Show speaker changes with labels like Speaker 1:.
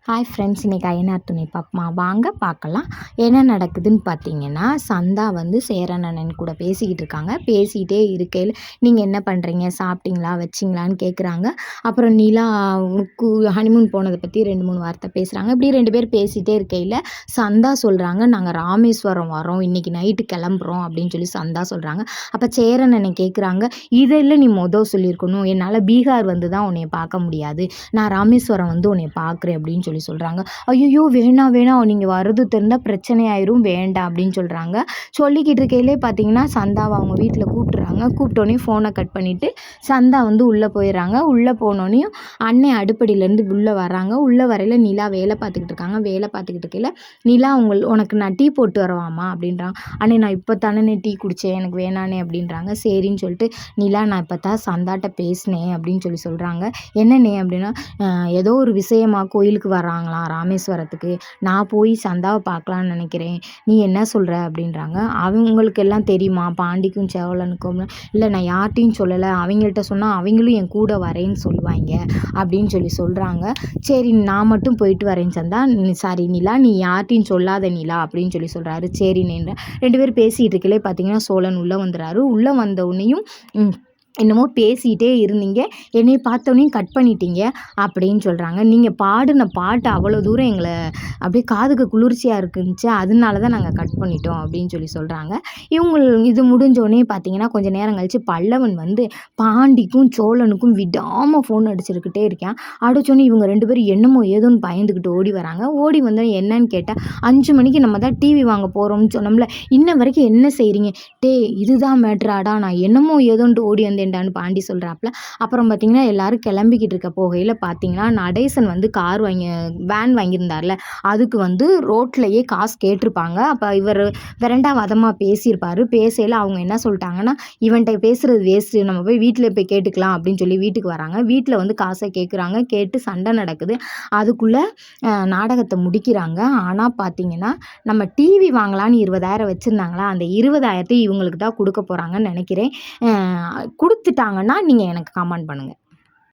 Speaker 1: Hi friends, இன்றைக்கி ஐயனார் துணை பார்ப்போமா? வாங்க பார்க்கலாம். என்ன நடக்குதுன்னு பார்த்தீங்கன்னா, சந்தா வந்து சேரன் அண்ணன் கூட பேசிக்கிட்டு இருக்காங்க. பேசிகிட்டே இருக்கையில், நீங்கள் என்ன பண்ணுறீங்க, சாப்பிட்டீங்களா, வச்சிங்களான்னு கேட்குறாங்க. அப்புறம் நிலா ஹனிமூன் போனதை பற்றி 2-3 வார்த்தை பேசுகிறாங்க. இப்படி 2 பேர் பேசிகிட்டே இருக்கையில் சந்தா சொல்கிறாங்க, நாங்கள் ராமேஸ்வரம் வரோம், இன்றைக்கி நைட்டு கிளம்புறோம் அப்படின்னு சொல்லி சந்தா சொல்கிறாங்க. அப்போ சேரன் அண்ணன் கேட்குறாங்க, இதெல்லாம் நீ சொல்லியிருக்கணும், என்னால் பீகார் வந்து தான் உன்னைய பார்க்க முடியாது, நான் ராமேஸ்வரம் வந்து உன்னைய பார்க்குறேன் அப்படின்னு சொல்லி சொல்கிறாங்க. ஐயோ வேணாம் வேணாம், நீங்கள் வர்றது தெரிந்தால் பிரச்சனை ஆயிரும், வேண்டாம் அப்படின்னு சொல்கிறாங்க. சொல்லிக்கிட்டு இருக்கையிலே பார்த்தீங்கன்னா சந்தாவை அவங்க வீட்டில் கூப்பிட்றாங்க. கூப்பிட்டோன்னே ஃபோனை கட் பண்ணிவிட்டு சந்தா வந்து உள்ளே போயிடுறாங்க. உள்ளே போனோடனையும் அண்ணன் அடுப்படியிலேருந்து உள்ளே வராங்க. உள்ளே வரையில் நிலா வேலை பார்த்துக்கிட்டு இருக்காங்க. வேலை பார்த்துக்கிட்டு இருக்கையில் நிலா உனக்கு நான் டீ போட்டு வரவாமா அப்படின்றாங்க. அண்ணே நான் இப்போ தானே டீ குடித்தேன், எனக்கு வேணானே அப்படின்றாங்க. சரின்னு சொல்லிட்டு நிலா நான் இப்போ தான் சந்தாட்ட பேசினேன் அப்படின்னு சொல்லி சொல்கிறாங்க. என்னண்ணே அப்படின்னா, ஏதோ ஒரு விஷயமா கோயிலுக்கு வராங்களாம் ராமேஸ்வரத்துக்கு, நான் போய் சந்தாவை பார்க்கலான்னு நினைக்கிறேன், நீ என்ன சொல்கிற அப்படின்றாங்க. அவங்களுக்கு எல்லாம் தெரியுமா, பாண்டிக்கும் சேவலனுக்கும்? இல்லை நான் யார்ட்டையும் சொல்லலை, அவங்கள்ட்ட சொன்னால் அவங்களும் என் கூட வரேன்னு சொல்லுவாங்க அப்படின்னு சொல்லி சொல்கிறாங்க. சரி நான் மட்டும் போயிட்டு வரேன் சந்தா, சாரி நிலா, நீ யார்ட்டையும் சொல்லாத நிலா அப்படின்னு சொல்லி சொல்கிறாரு. சரி நின்ற 2 பேர் பேசிகிட்டு இருக்கலே பார்த்தீங்கன்னா சோழன் உள்ளே வந்துடுறாரு. உள்ளே வந்த உடனேயும் என்னமோ பேசிகிட்டே இருந்தீங்க, என்னையை பார்த்தோன்னே கட் பண்ணிட்டீங்க அப்படின்னு சொல்கிறாங்க. நீங்கள் பாடின பாட்டு அவ்வளோ தூரம் எங்களை அப்படியே காதுக்கு குளிர்ச்சியாக இருக்குந்துச்சு, அதனால தான் நாங்கள் கட் பண்ணிட்டோம் அப்படின்னு சொல்லி சொல்கிறாங்க. இது முடிஞ்சோடனே பார்த்தீங்கன்னா கொஞ்சம் நேரம் கழித்து பல்லவன் வந்து பாண்டிக்கும் சோழனுக்கும் விடாமல் ஃபோன் அடிச்சுக்கிட்டே இருக்கான். அடிச்சோன்னே இவங்க 2 பேரும் என்னமோ ஏதோன்னு பயந்துக்கிட்டு ஓடி வராங்க. ஓடி வந்து என்னன்னு கேட்டால் 5 மணிக்கு நம்ம தான் டிவி வாங்க போகிறோம்னு சொன்னோம்ல, இன்ன வரைக்கும் என்ன செய்கிறீங்க, இதுதான் மேட்ராடா, நான் என்னமோ ஏதோன்ட்டு ஓடி வந்தேன்டான்னு பாண்டி சொல்கிறாப்புல. அப்புறம் பார்த்தீங்கன்னா எல்லாரும் கிளம்பிக்கிட்டு இருக்க போகையில் பார்த்தீங்கன்னா நடேசன் வந்து வேன் வாங்கியிருந்தார்ல, அதுக்கு வந்து ரோட்லையே காசு கேட்டிருப்பாங்க. அப்போ இவர் விரண்டாவாதமாக பேசியிருப்பார். பேசையில் அவங்க என்ன சொல்லிட்டாங்கன்னா, இவன்கிட்ட பேசுகிறது வேஸ்ட்டு, நம்ம போய் வீட்டில் போய் கேட்டுக்கலாம் அப்படின்னு சொல்லி வீட்டுக்கு வராங்க. வீட்டில் வந்து காசை கேட்குறாங்க. கேட்டு சண்டை நடக்குது. அதுக்குள்ளே நாடகத்தை முடிக்கிறாங்க. ஆனால் பார்த்தீங்கன்னா நம்ம டிவி வாங்கலான்னு 20,000 வச்சுருந்தாங்களா, அந்த 20,000 இவங்களுக்கு தான் கொடுக்க போகிறாங்கன்னு நினைக்கிறேன். கொடுத்துட்டாங்கன்னா நீங்கள் எனக்கு கமெண்ட் பண்ணுங்கள்.